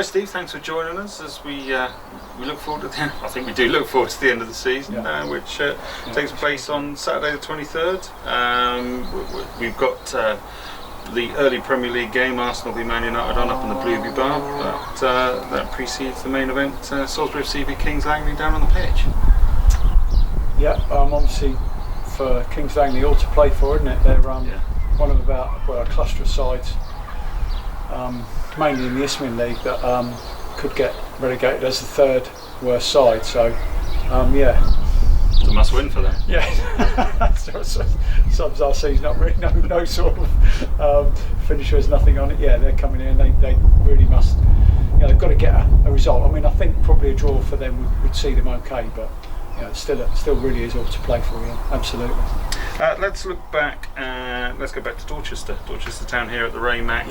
Hi Steve, thanks for joining us as we look forward to the I think we do look forward to the end of the season, which takes place on Saturday the 23rd. We've got the early Premier League game, Arsenal v Man United on up in the Blueby Bar. That precedes the main event, Salisbury FC v Kings Langley down on the pitch. Yeah, obviously for Kings Langley all to play for, isn't it? They're one of about a cluster of sides, mainly in the Isthmian League, that could get relegated as the third worst side. So, it's a must-win for them. Yeah, subs our season up, really no sort of finisher has nothing on it. Yeah, they're coming in. They really must. They've got to get a result. I mean, I think probably a draw for them would see them okay, but it still really is all to play for. Yeah, absolutely. Let's look back. Let's go back to Dorchester Town here at the Raymac,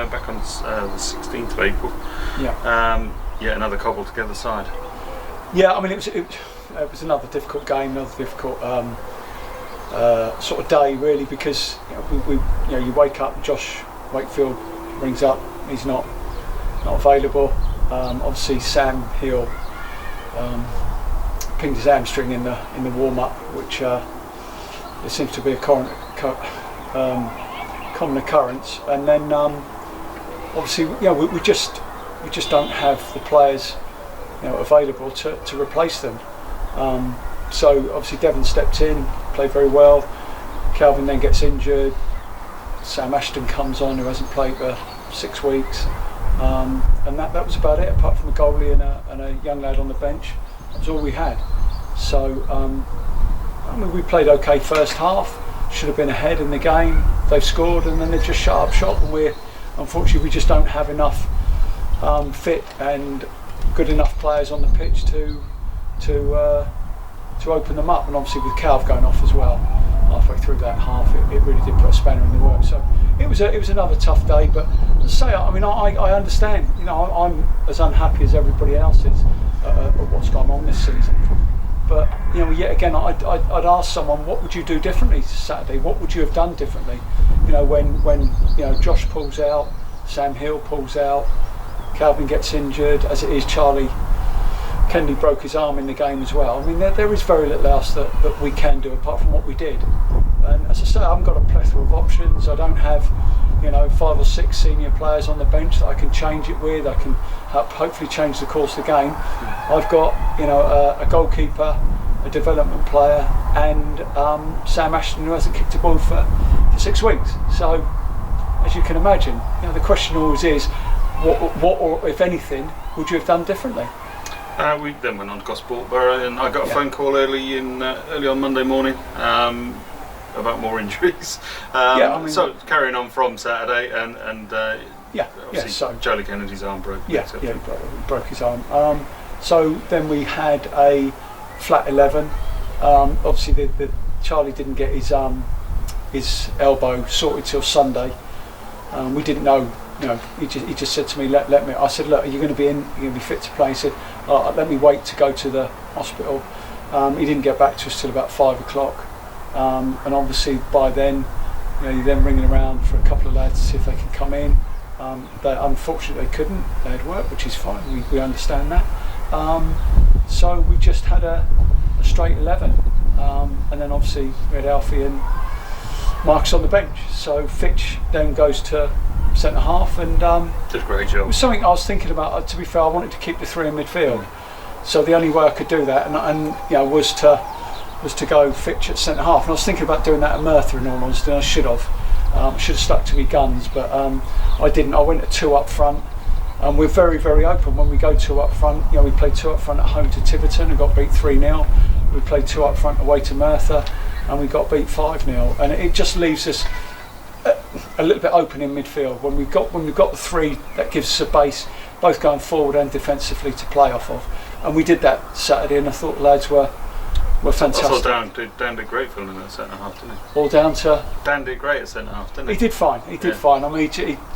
back on the 16th of April. Yeah, another cobbled together side. Yeah, I mean it was another difficult game, another difficult sort of day really, because you wake up, Josh Wakefield rings up, he's not available. Obviously Sam Hill pinged his hamstring in the warm up, which it seems to be a common occurrence, and then obviously we just don't have the players available to replace them. So obviously Devon stepped in, played very well. Calvin then gets injured. Sam Ashton comes on, who hasn't played for 6 weeks, and that was about it. Apart from a goalie and a young lad on the bench, that was all we had. So I mean, we played okay first half. Should have been ahead in the game. They've scored, and then they've just shut up shop. And unfortunately we just don't have enough fit and good enough players on the pitch to open them up. And obviously with Calv going off as well halfway through that half, it really did put a spanner in the works. So it was another tough day. But as I say, I mean, I understand. I'm as unhappy as everybody else is at what's gone on this season. But yet again, I'd ask someone, what would you do differently Saturday? What would you have done differently? When Josh pulls out, Sam Hill pulls out, Calvin gets injured, as it is Charlie Kennedy broke his arm in the game as well. I mean, there is very little else that we can do apart from what we did. And as I say, I haven't got a plethora of options. I don't have 5 or 6 senior players on the bench that I can change it with. I can hopefully change the course of the game. I've got a goalkeeper, a development player, and Sam Ashton, who hasn't kicked a ball for 6 weeks. So as you can imagine, the question always is, what or if anything would you have done differently? We then went on to Gosport Borough, and I got a phone call early on Monday morning about more injuries. So carrying on from Saturday, and so Charlie Kennedy's arm broke. He broke his arm. So then we had a flat 11. Obviously, the Charlie didn't get his elbow sorted till Sunday. We didn't know. He just said to me, let me. I said, look, are you going to be in? You're going to be fit to play? He said, let me wait to go to the hospital. He didn't get back to us till about 5 o'clock. And obviously by then, you're then ringing around for a couple of lads to see if they can come in. Unfortunately they couldn't. They had work, which is fine. We understand that. So we just had a straight 11, and then obviously we had Alfie and Marcus on the bench. So Fitch then goes to centre half, and did a great job. It was something I was thinking about. To be fair, I wanted to keep the 3 in midfield. So the only way I could do that, was to go Fitch at centre half, and I was thinking about doing that at Merthyr in all honesty. I should have stuck to my guns, but I didn't. I went at 2 up front, and we're very, very open when we go 2 up front. We played 2 up front at home to Tiverton and got beat 3-0. We played 2 up front away to Merthyr, and we got beat 5-0. And it just leaves us a little bit open in midfield. When we've got the 3, that gives us a base, both going forward and defensively, to play off of. And we did that Saturday, and I thought the lads were fantastic. I saw Dan did great filming at centre half, didn't he? All down to Dan did great at centre half, didn't he? He did fine. He did fine. I mean, he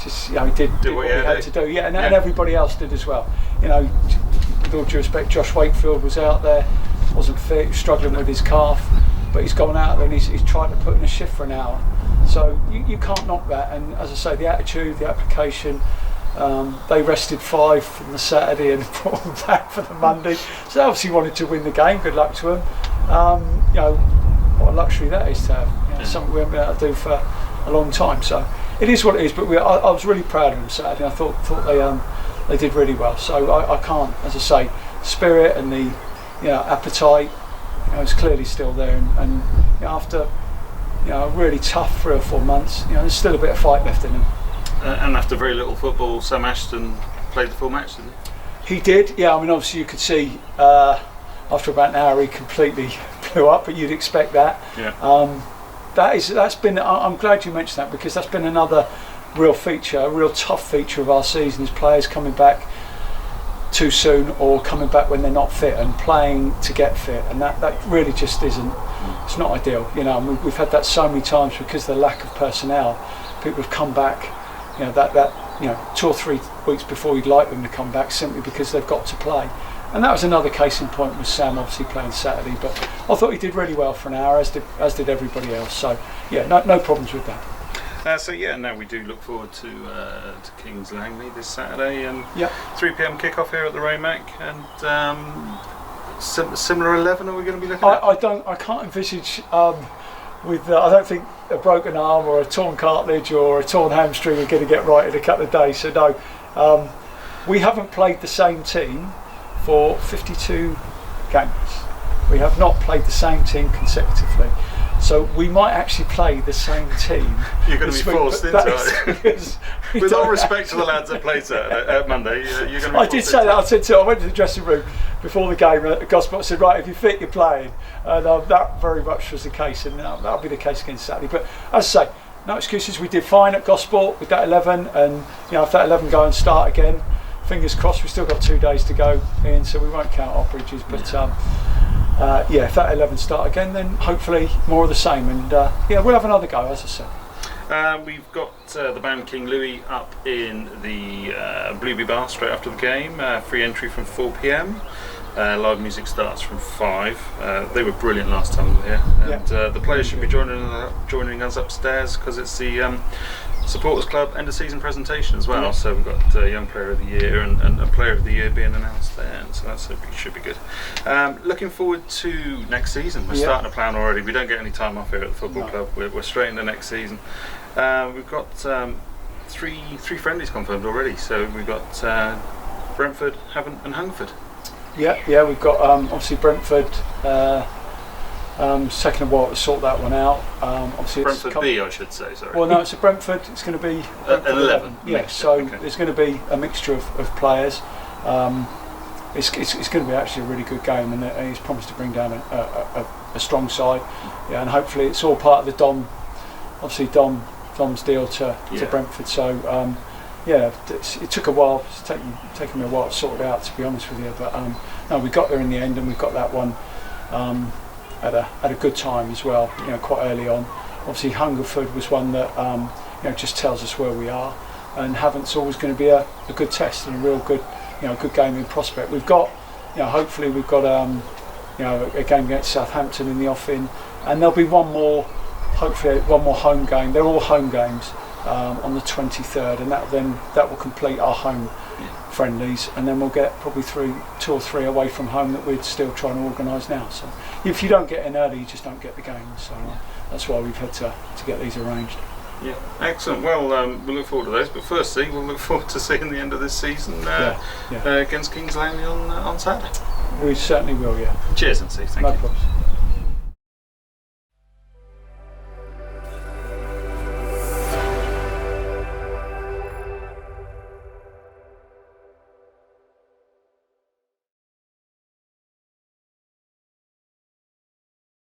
just he did what he had to do. Yeah, and everybody else did as well. With all due respect, Josh Wakefield was out there, wasn't fit, struggling with his calf, but he's gone out there and he's tried to put in a shift for an hour. So you can't knock that. And as I say, the attitude, the application, They rested 5 from the Saturday and brought them back for the Monday. So they obviously wanted to win the game. Good luck to them. What a luxury that is to have. Something we haven't been able to do for a long time. So it is what it is. But I was really proud of them Saturday. I thought they did really well. So I can't, as I say, spirit and the appetite is clearly still there. And after a really tough 3 or 4 months, there's still a bit of fight left in them. And after very little football, Sam Ashton played the full match, didn't he? He did, yeah. I mean, obviously you could see after about an hour he completely blew up, but you'd expect that. Yeah. That's been. I'm glad you mentioned that, because that's been another real feature, a real tough feature of our season, is players coming back too soon or coming back when they're not fit and playing to get fit, and that really just isn't. It's not ideal, and we've had that so many times because of the lack of personnel. People have come back, that 2 or 3 weeks before you'd like them to come back, simply because they've got to play. And that was another case in point with Sam obviously playing Saturday, but I thought he did really well for an hour, as did everybody else. So yeah, no problems with that. Now we do look forward to Kings Langley this Saturday, and 3 p.m. kick-off here at the Raymac, and similar 11 are we going to be looking at? I can't envisage with I don't think a broken arm or a torn cartilage or a torn hamstring are going to get right in a couple of days. So no, we haven't played the same team for 52 games. We have not played the same team consecutively. So we might actually play the same team. You're going to be forced into it. With all respect to the lads that played at Monday, you're going to be I did say that. I went to the dressing room before the game at Gosport. I said, right, if you're fit, you're playing. And that very much was the case, and that'll be the case against Saturday. But as I say, no excuses. We did fine at Gosport with that 11, and if that 11 go and start again, fingers crossed. We've still got 2 days to go in, so we won't count our bridges. But if that 11 start again, then hopefully more of the same, and we'll have another go, as I said. We've got the band King Louis up in the Blueby Bar straight after the game. Free entry from 4 p.m. Live music starts from 5. They were brilliant last time we were here, and the players should be joining us upstairs, because it's the Supporters Club end of season presentation as well. So we've got Young Player of the Year and a Player of the Year being announced there, and so that should be good. Looking forward to next season. We're starting to plan already. We don't get any time off here at the football club. We're straight into next season. We've got three friendlies confirmed already. So we've got Brentford, Havant and Hungerford. Yeah, we've got obviously Brentford. Second of all, to sort that one out. Obviously Brentford B, I should say. Sorry. Well, no, it's a Brentford. It's going to be an 11. Yeah, so there's going to be a mixture of players. It's going to be actually a really good game, and he's promised to bring down a strong side. Yeah, and hopefully it's all part of the Dom's deal to Brentford. So it took a while. It's taken me a while to sort it out, to be honest with you. But no, we got there in the end, and we got that one. At a good time as well, quite early on. Obviously Hungerford was one that just tells us where we are, and Havant's always going to be a good test and a real good good game in prospect. We've got hopefully we've got a game against Southampton in the offing, and there'll be one more home game. They're all home games on the 23rd, and that will complete our home friendlies, and then we'll get probably 2 or 3 away from home that we're still trying to organise now. So if you don't get in early, you just don't get the game. So that's why we've had to get these arranged. Yeah, excellent. Well, we'll look forward to those. But firstly, we'll look forward to seeing the end of this season against Kings Langley on Saturday. We certainly will. Yeah. Cheers, and Steve. Thank you. No problems.